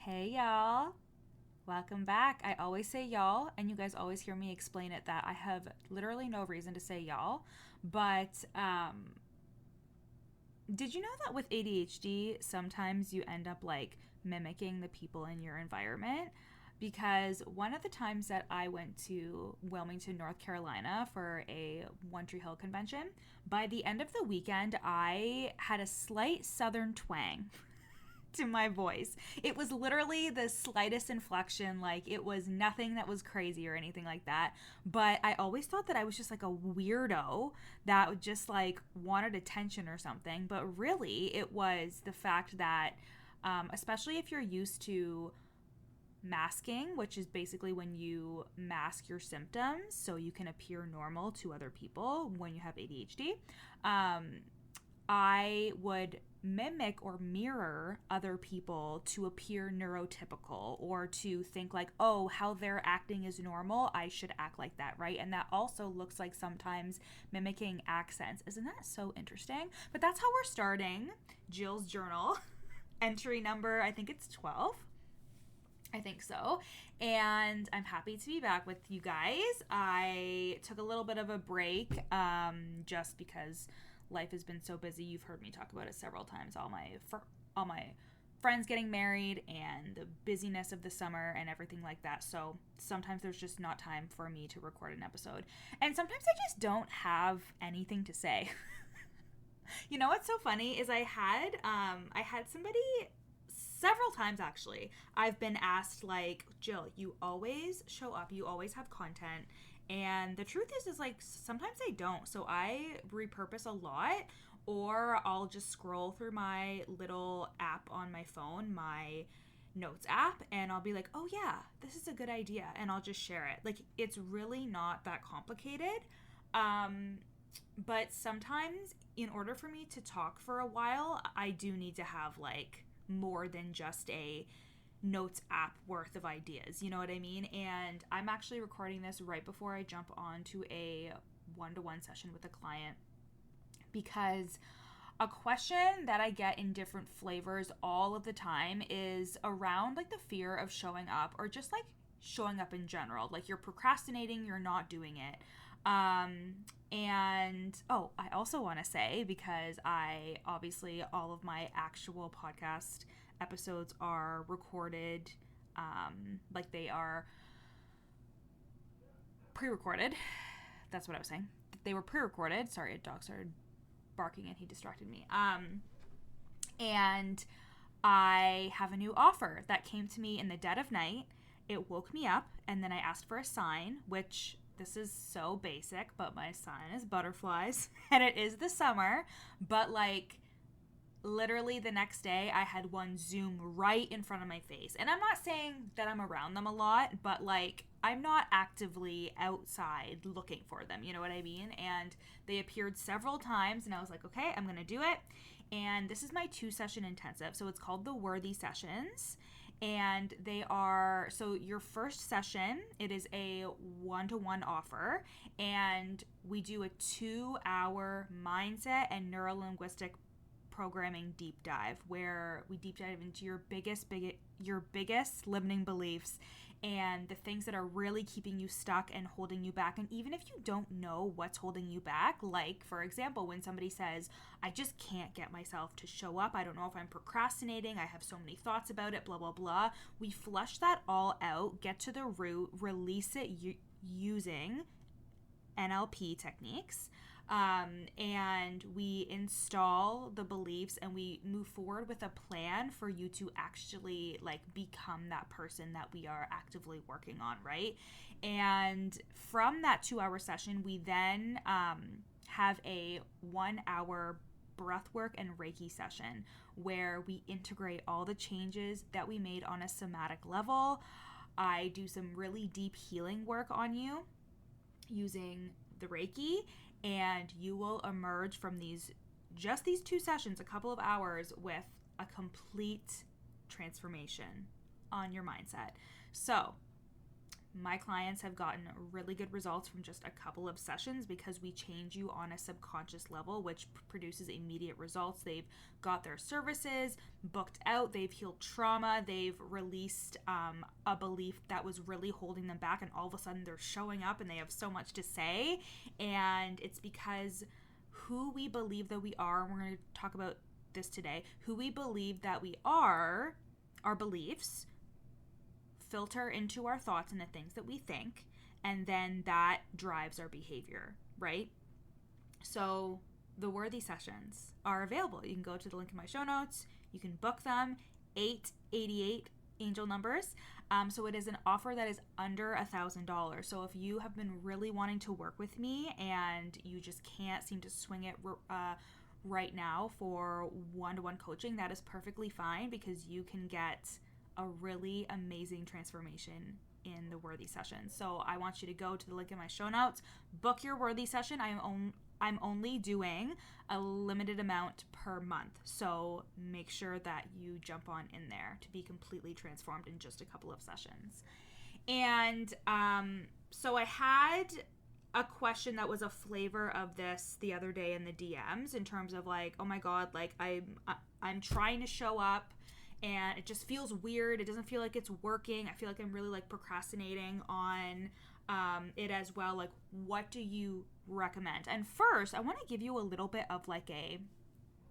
Hey y'all, welcome back. I always say y'all, and you guys always hear me explain it that I have literally no reason to say y'all. But did you know that with ADHD, sometimes you end up like mimicking the people in your environment? Because one of the times that I went to Wilmington, North Carolina for a One Tree Hill convention, by the end of the weekend, I had a slight southern twang to my voice. It was literally the slightest inflection. Like, it was nothing that was crazy or anything like that. But I always thought that I was just like a weirdo that just like wanted attention or something. But really, it was the fact that, especially if you're used to masking, which is basically when you mask your symptoms so you can appear normal to other people when you have ADHD. I would mimic or mirror other people to appear neurotypical or to think like, oh, how they're acting is normal. I should act like that, right? And that also looks like sometimes mimicking accents. Isn't that so interesting? But that's how we're starting Jill's journal. Entry number, I think it's 12. I think so. And I'm happy to be back with you guys. I took a little bit of a break just because life has been so busy. You've heard me talk about it several times. All my friends getting married and the busyness of the summer and everything like that. So sometimes there's just not time for me to record an episode. And sometimes I just don't have anything to say. You know what's so funny is I had somebody several times actually. I've been asked like, Jill, you always show up, you always have content. And the truth is like sometimes I don't. So I repurpose a lot, or I'll just scroll through my little app on my phone, my notes app, and I'll be like, oh yeah, this is a good idea. And I'll just share it. Like, it's really not that complicated. Um, but sometimes in order for me to talk for a while, I do need to have like more than just a notes app worth of ideas. You know what I mean? And I'm actually recording this right before I jump onto a one-to-one session with a client because a question that I get in different flavors all of the time is around like the fear of showing up or just like showing up in general. Like, you're procrastinating, you're not doing it. And oh, I also want to say, because I obviously all of my actual podcast episodes are recorded, like they are pre-recorded. That's what I was saying. They were pre-recorded. Sorry, a dog started barking and he distracted me. And I have a new offer that came to me in the dead of night. It woke me up, and then I asked for a sign, which this is so basic, but my sign is butterflies, and it is the summer. But like, literally the next day I had one zoom right in front of my face. And I'm not saying that I'm around them a lot, but like, I'm not actively outside looking for them, you know what I mean? And they appeared several times, and I was like, okay, I'm gonna do it. And this is my 2-session intensive, so it's called the Worthy Sessions. And they are, so your first session, it is a one-to-one offer, and we do a 2-hour mindset and neurolinguistic programming deep dive where we deep dive into your biggest limiting beliefs and the things that are really keeping you stuck and holding you back. And even if you don't know what's holding you back, like for example, when somebody says, I just can't get myself to show up, I don't know if I'm procrastinating, I have so many thoughts about it, blah blah blah, we flush that all out, get to the root, release it using NLP techniques, and we install the beliefs and we move forward with a plan for you to actually like become that person that we are actively working on, right? And from that 2-hour session, we then have a 1-hour breathwork and Reiki session where we integrate all the changes that we made on a somatic level. I do some really deep healing work on you using the Reiki, and you will emerge from these 2 sessions, a couple of hours, with a complete transformation on your mindset. So My clients have gotten really good results from just a couple of sessions because we change you on a subconscious level, which produces immediate results. They've got their services booked out, they've healed trauma, they've released a belief that was really holding them back, and all of a sudden they're showing up and they have so much to say. And it's because who we believe that we are, and we're going to talk about this today, who we believe that we are, our beliefs filter into our thoughts and the things that we think, and then that drives our behavior, right? So the Worthy sessions are available. You can go to the link in my show notes. You can book them. 888 angel numbers. So it is an offer that is under $1,000. So if you have been really wanting to work with me and you just can't seem to swing it right now for one-to-one coaching, that is perfectly fine, because you can get a really amazing transformation in the Worthy session. So I want you to go to the link in my show notes, book your Worthy session. I'm only doing a limited amount per month, so make sure that you jump on in there to be completely transformed in just a couple of sessions. And so I had a question that was a flavor of this the other day in the DMs, in terms of like, oh my God, like I'm trying to show up and it just feels weird. It doesn't feel like it's working. I feel like I'm really like procrastinating on it as well. Like, what do you recommend? And first, I want to give you a little bit of like a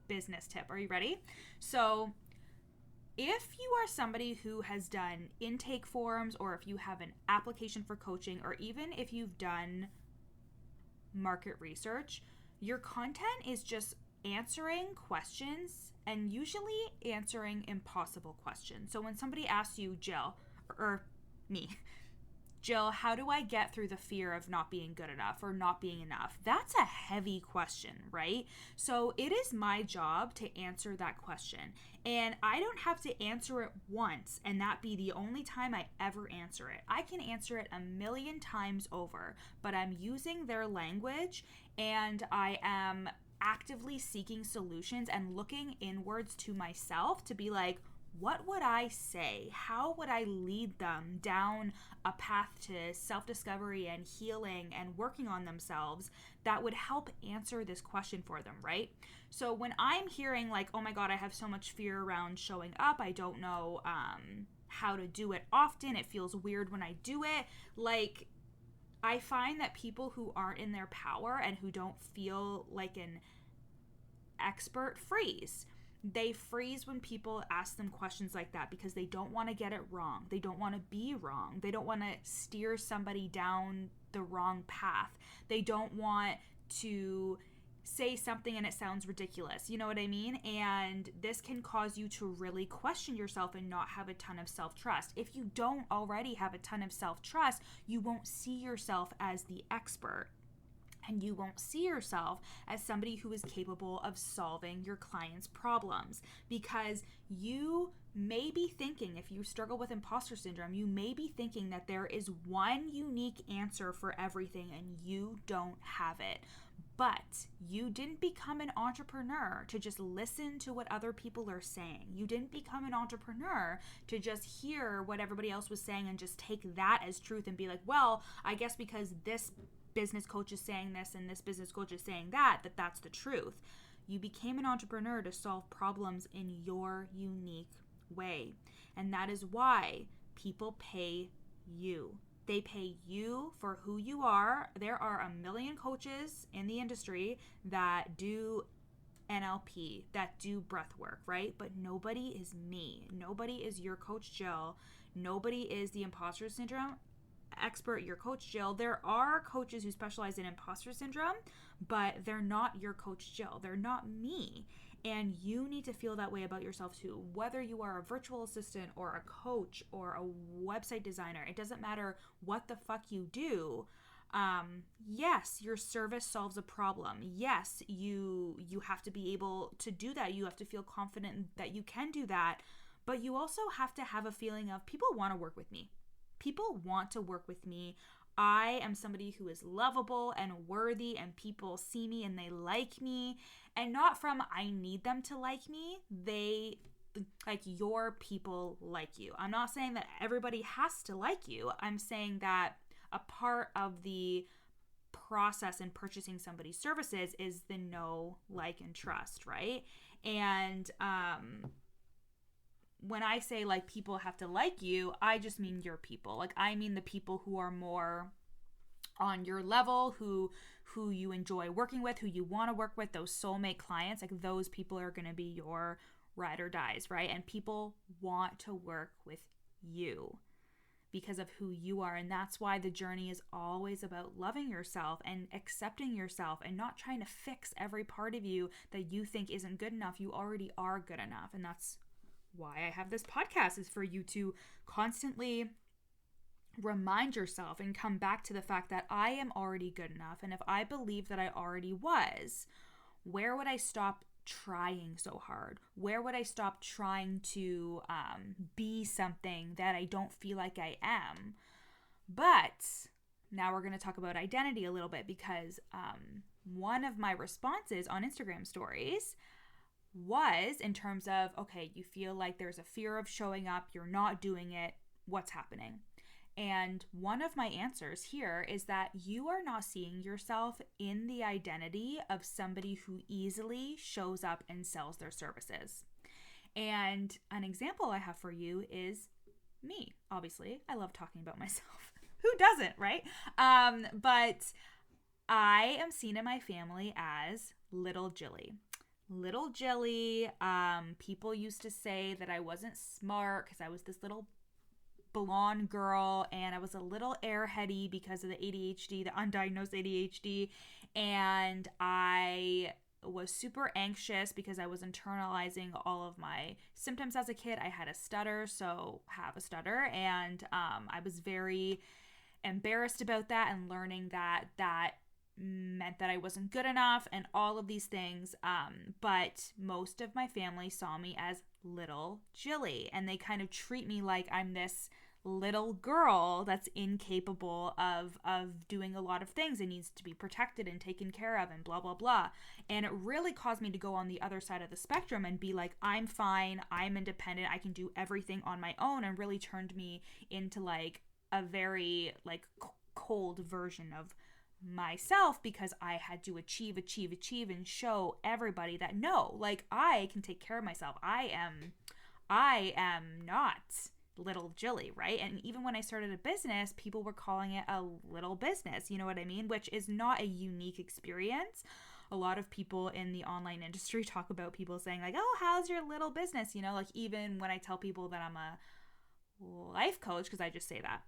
business tip. Are you ready? So if you are somebody who has done intake forms, or if you have an application for coaching, or even if you've done market research, your content is just answering questions, and usually answering impossible questions. So when somebody asks you, Jill, or me, Jill, how do I get through the fear of not being good enough or not being enough? That's a heavy question, right? So it is my job to answer that question. And I don't have to answer it once and that be the only time I ever answer it. I can answer it 1,000,000 times over, but I'm using their language, and I am actively seeking solutions and looking inwards to myself to be like, what would I say? How would I lead them down a path to self-discovery and healing and working on themselves that would help answer this question for them, right? So when I'm hearing like, oh my God, I have so much fear around showing up, I don't know how to do it often, it feels weird when I do it, like, I find that people who aren't in their power and who don't feel like an expert freeze. They freeze when people ask them questions like that because they don't want to get it wrong. They don't want to be wrong. They don't want to steer somebody down the wrong path. They don't want to say something and it sounds ridiculous. You know what I mean? And this can cause you to really question yourself and not have a ton of self-trust. If you don't already have a ton of self-trust, you won't see yourself as the expert. And you won't see yourself as somebody who is capable of solving your client's problems, because you may be thinking, if you struggle with imposter syndrome, you may be thinking that there is one unique answer for everything and you don't have it. But you didn't become an entrepreneur to just listen to what other people are saying. You didn't become an entrepreneur to just hear what everybody else was saying and just take that as truth and be like, well, I guess because this business coach is saying this and this business coach is saying that that's the truth. You became an entrepreneur to solve problems in your unique way. And that is why people pay you. They pay you for who you are. There are 1,000,000 coaches in the industry that do NLP, that do breath work, right? But nobody is me. Nobody is your coach Jill. Nobody is the imposter syndrome expert, your coach Jill. There are coaches who specialize in imposter syndrome, but they're not your coach Jill. They're not me. And you need to feel that way about yourself too. Whether you are a virtual assistant or a coach or a website designer, it doesn't matter what the fuck you do. Yes, your service solves a problem. Yes, you have to be able to do that. You have to feel confident that you can do that. But you also have to have a feeling of people want to work with me. People want to work with me. I am somebody who is lovable and worthy, and people see me and they like me. And not from I need them to like me. They like your people like you. I'm not saying that everybody has to like you. I'm saying that a part of the process in purchasing somebody's services is the know, like, and trust, right? And when I say like people have to like you, I just mean your people. Like I mean the people who are more on your level, who you enjoy working with, who you want to work with, those soulmate clients. Like those people are going to be your ride or dies, right? And people want to work with you because of who you are. And that's why the journey is always about loving yourself and accepting yourself and not trying to fix every part of you that you think isn't good enough. You already are good enough. And that's why I have this podcast, is for you to constantly remind yourself and come back to the fact that I am already good enough. And if I believe that I already was, where would I stop trying so hard? Where would I stop trying to be something that I don't feel like I am? But now we're going to talk about identity a little bit, because one of my responses on Instagram stories was in terms of, okay, you feel like there's a fear of showing up, you're not doing it, what's happening? And one of my answers here is that you are not seeing yourself in the identity of somebody who easily shows up and sells their services. And an example I have for you is me. Obviously, I love talking about myself. Who doesn't, right? But I am seen in my family as Little Jilly. Little Jilly. People used to say that I wasn't smart because I was this little blonde girl and I was a little airheady because of the ADHD, the undiagnosed ADHD, and I was super anxious because I was internalizing all of my symptoms as a kid. I had a stutter, and I was very embarrassed about that and learning that meant that I wasn't good enough and all of these things. But most of my family saw me as Little Jilly, and they kind of treat me like I'm this little girl that's incapable of doing a lot of things and needs to be protected and taken care of and blah, blah, blah. And it really caused me to go on the other side of the spectrum and be like, I'm fine, I'm independent, I can do everything on my own, and really turned me into like a very like cold version of myself, because I had to achieve and show everybody that no, like I can take care of myself. I am not Little Jilly, right? And even when I started a business, people were calling it a little business, you know what I mean? Which is not a unique experience. A lot of people in the online industry talk about people saying like, oh, how's your little business? You know, like even when I tell people that I'm a life coach, because I just say that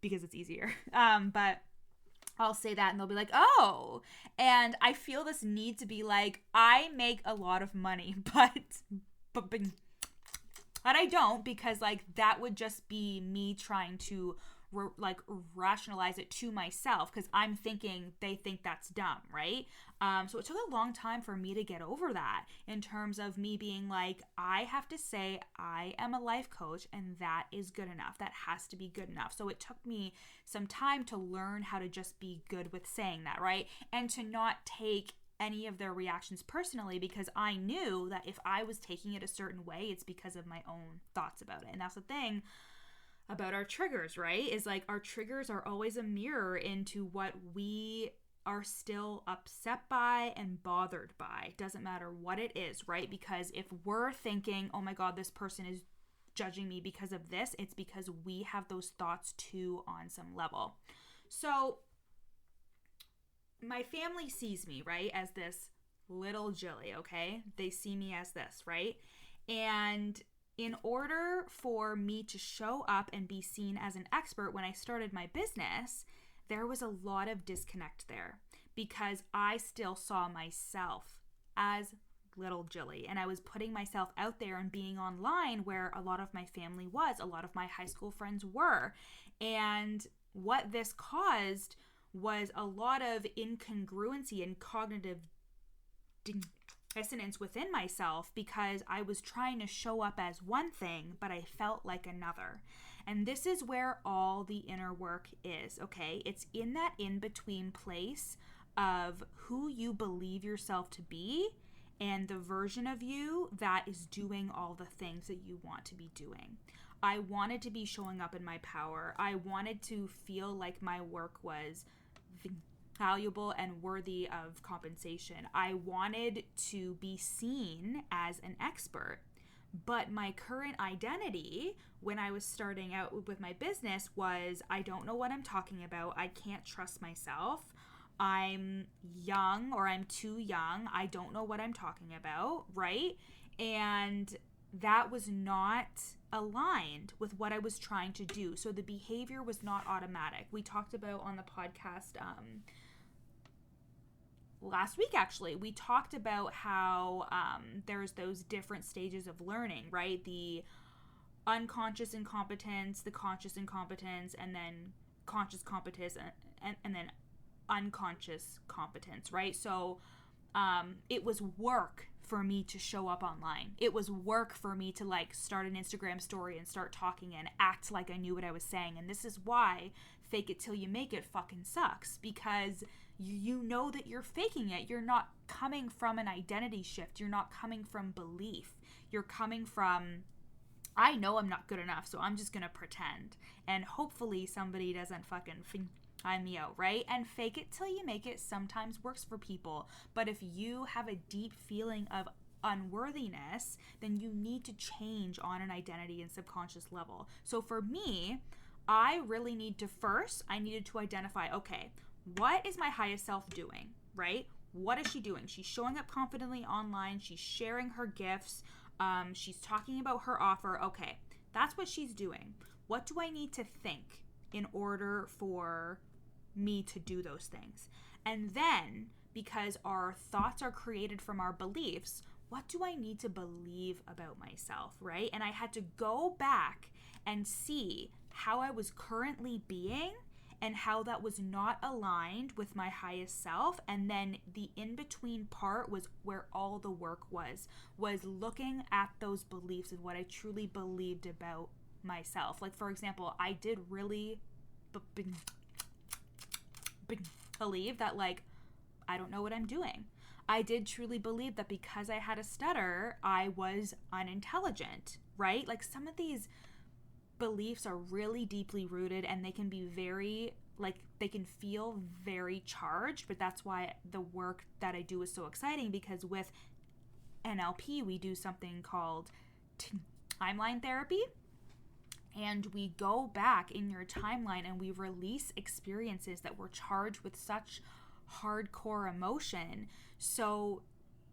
because it's easier. But I'll say that and they'll be like, oh, and I feel this need to be like, I make a lot of money, but I don't, because like that would just be me trying to rationalize it to myself, because I'm thinking they think that's dumb, right? So it took a long time for me to get over that, in terms of me being like, I have to say I am a life coach and that is good enough. That has to be good enough. So it took me some time to learn how to just be good with saying that, right? And to not take any of their reactions personally, because I knew that if I was taking it a certain way, it's because of my own thoughts about it. And that's the thing about our triggers, right? Is like our triggers are always a mirror into what we are still upset by and bothered by. Doesn't matter what it is, right? Because if we're thinking, oh my God, this person is judging me because of this, it's because we have those thoughts too on some level. So my family sees me, right, as this Little Jilly, okay? They see me as this, right? And in order for me to show up and be seen as an expert when I started my business, there was a lot of disconnect there, because I still saw myself as Little Jilly, and I was putting myself out there and being online where a lot of my family was, a lot of my high school friends were. And what this caused was a lot of incongruency and cognitive dissonance within myself, because I was trying to show up as one thing, but I felt like another. And this is where all the inner work is, okay? It's in that in-between place of who you believe yourself to be and the version of you that is doing all the things that you want to be doing. I wanted to be showing up in my power. I wanted to feel like my work was valuable and worthy of compensation. I wanted to be seen as an expert. But my current identity when I was starting out with my business was, I don't know what I'm talking about. I can't trust myself. I'm young, or I'm too young. I don't know what I'm talking about, right? And that was not aligned with what I was trying to do. So the behavior was not automatic. We talked about on the podcast last week, actually, we talked about how there's those different stages of learning, right? The unconscious incompetence, the conscious incompetence, and then conscious competence, and then unconscious competence, right? So it was work for me to show up online. It was work for me to like start an Instagram story and start talking and act like I knew what I was saying. And this is why fake it till you make it fucking sucks, because you know that you're faking it. You're not coming from an identity shift. You're not coming from belief. You're coming from, I know I'm not good enough, so I'm just gonna pretend. And hopefully somebody doesn't fucking find me out, right? And fake it till you make it sometimes works for people. But if you have a deep feeling of unworthiness, then you need to change on an identity and subconscious level. So for me, I really need to I needed to identify, okay, what is my highest self doing, right? What is she doing? She's showing up confidently online. She's sharing her gifts. She's talking about her offer. Okay, that's what she's doing. What do I need to think in order for me to do those things? And then, because our thoughts are created from our beliefs, what do I need to believe about myself, right? And I had to go back and see how I was currently being and how that was not aligned with my highest self. And then the in-between part was where all the work was looking at those beliefs and what I truly believed about myself. Like, for example, I did really believe that, like, I don't know what I'm doing. I did truly believe that because I had a stutter, I was unintelligent, right? Like, some of these beliefs are really deeply rooted, and they can be very, like, they can feel very charged, but that's why the work that I do is so exciting, because with NLP, we do something called timeline therapy, and we go back in your timeline and we release experiences that were charged with such hardcore emotion, so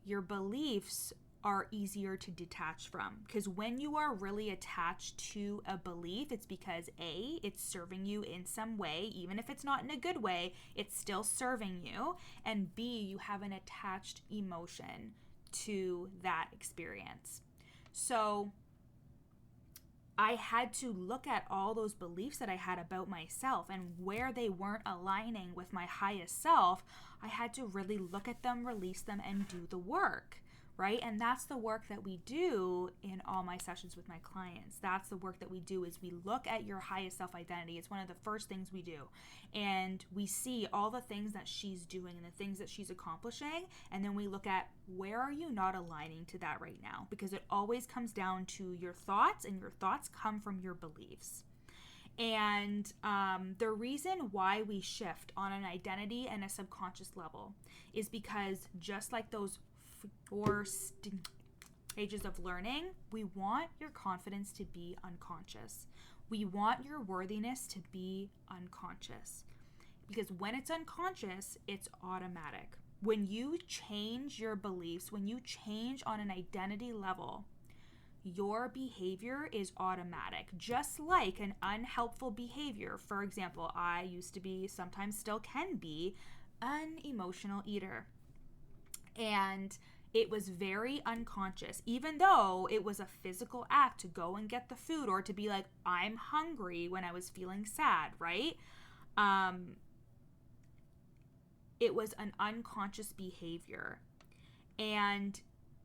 your beliefs are easier to detach from. Because when you are really attached to a belief, it's because A, it's serving you in some way. Even if it's not in a good way, it's still serving you. And B, you have an attached emotion to that experience. So I had to look at all those beliefs that I had about myself, and where they weren't aligning with my highest self, I had to really look at them, release them, and do the work, right? And that's the work that we do in all my sessions with my clients. That's the work that we do, is we look at your highest self identity. It's one of the first things we do. And we see all the things that she's doing and the things that she's accomplishing. And then we look at, where are you not aligning to that right now? Because it always comes down to your thoughts, and your thoughts come from your beliefs. And the reason why we shift on an identity and a subconscious level is because, just like those 4 stages of learning, we want your confidence to be unconscious. We want your worthiness to be unconscious. Because when it's unconscious, it's automatic. When you change your beliefs, when you change on an identity level, your behavior is automatic. Just like an unhelpful behavior. For example, I used to be, sometimes still can be, an emotional eater. And it was very unconscious, even though it was a physical act to go and get the food, or to be like, I'm hungry, when I was feeling sad, right? It was an unconscious behavior. And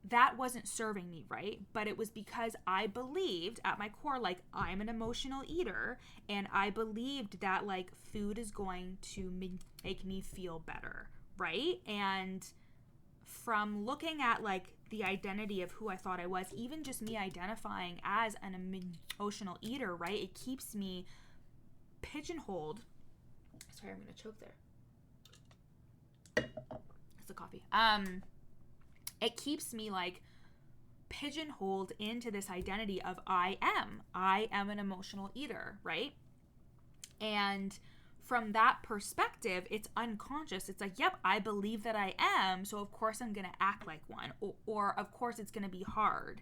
that wasn't serving me, right? But it was because I believed at my core, like, I'm an emotional eater, and I believed that, like, food is going to make me feel better, right? And from looking at like the identity of who I thought I was, even just me identifying as an emotional eater, right? It keeps me pigeonholed. Sorry, I'm gonna choke there. It's the coffee. It keeps me like pigeonholed into this identity of I am an emotional eater, right? And from that perspective, it's unconscious. It's like, yep, I believe that I am, so of course I'm gonna act like one, or of course it's gonna be hard,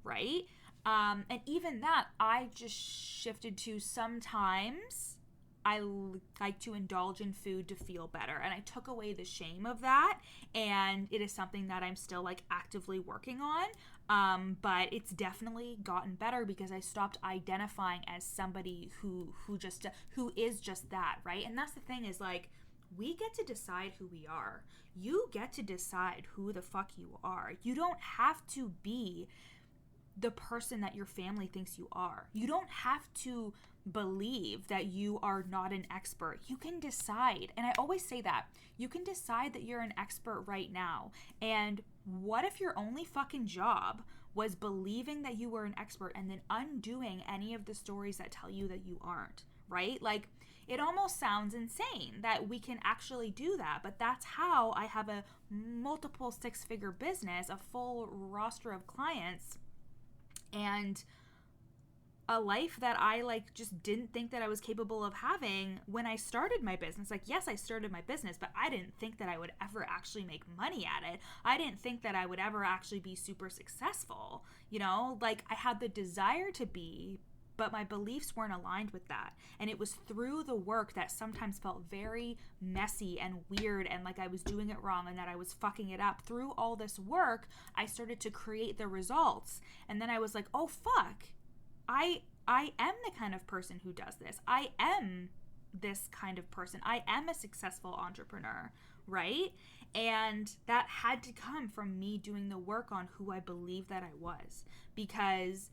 right? And even that, I just shifted to sometimes I like to indulge in food to feel better. And I took away the shame of that. And it is something that I'm still like actively working on. But it's definitely gotten better because I stopped identifying as somebody who is just that, right? And that's the thing is like, we get to decide who we are. You get to decide who the fuck you are. You don't have to be the person that your family thinks you are. You don't have to believe that you are not an expert. You can decide. And I always say that. You can decide that you're an expert right now. And what if your only fucking job was believing that you were an expert and then undoing any of the stories that tell you that you aren't, right? Like, it almost sounds insane that we can actually do that, but that's how I have a multiple six-figure business, a full roster of clients, and a life that I like just didn't think that I was capable of having when I started my business. Like, yes, I started my business, but I didn't think that I would ever actually make money at it. I didn't think that I would ever actually be super successful. You know, like I had the desire to be, but my beliefs weren't aligned with that. And it was through the work that sometimes felt very messy and weird and like I was doing it wrong and that I was fucking it up. Through all this work, I started to create the results. And then I was like, oh fuck, I am the kind of person who does this. I am this kind of person. I am a successful entrepreneur, right? And that had to come from me doing the work on who I believed that I was, because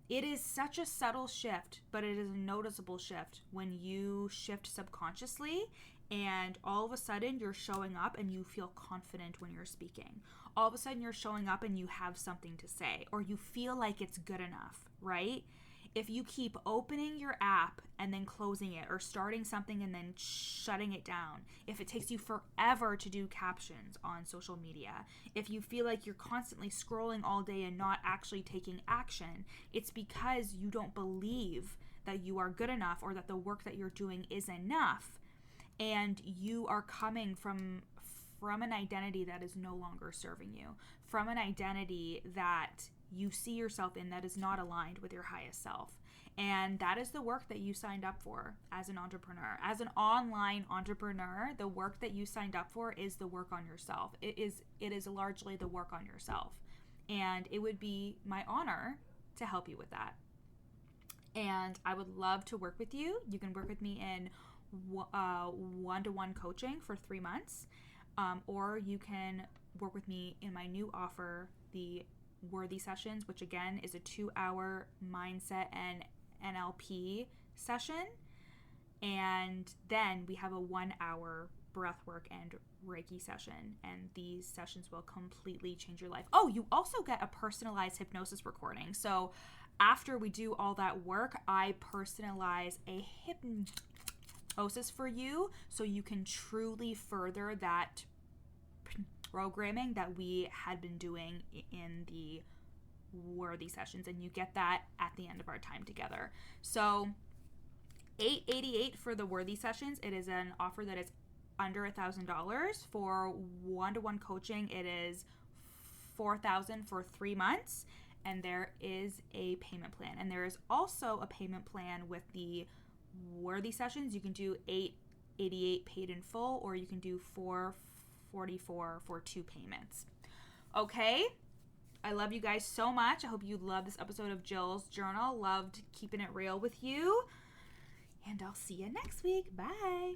it is such a subtle shift, but it is a noticeable shift when you shift subconsciously and all of a sudden you're showing up and you feel confident when you're speaking. All of a sudden you're showing up and you have something to say, or you feel like it's good enough, right? If you keep opening your app and then closing it, or starting something and then shutting it down, if it takes you forever to do captions on social media, if you feel like you're constantly scrolling all day and not actually taking action, it's because you don't believe that you are good enough or that the work that you're doing is enough, and you are coming from an identity that is no longer serving you, from an identity that you see yourself in that is not aligned with your highest self. And that is the work that you signed up for as an entrepreneur. As an online entrepreneur, the work that you signed up for is the work on yourself. It is largely the work on yourself. And it would be my honor to help you with that. And I would love to work with you. You can work with me in one-to-one coaching for 3 months. Or you can work with me in my new offer, the Worthy Sessions, which again is a 2-hour mindset and NLP session. And then we have a 1-hour breathwork and Reiki session. And these sessions will completely change your life. Oh, you also get a personalized hypnosis recording. So after we do all that work, I personalize a hypnosis for you so you can truly further that programming that we had been doing in the Worthy Sessions, and you get that at the end of our time together. So $888 for the Worthy Sessions. It is an offer that is under $1,000. For one-to-one coaching, it is $4,000 for 3 months, and there is a payment plan. And there is also a payment plan with the Worthy Sessions. You can do $888 paid in full, or you can do $444 for 2 payments. Okay, I love you guys so much. I hope you love this episode of Jill's Journal. Loved keeping it real with you, and I'll see you next week. Bye.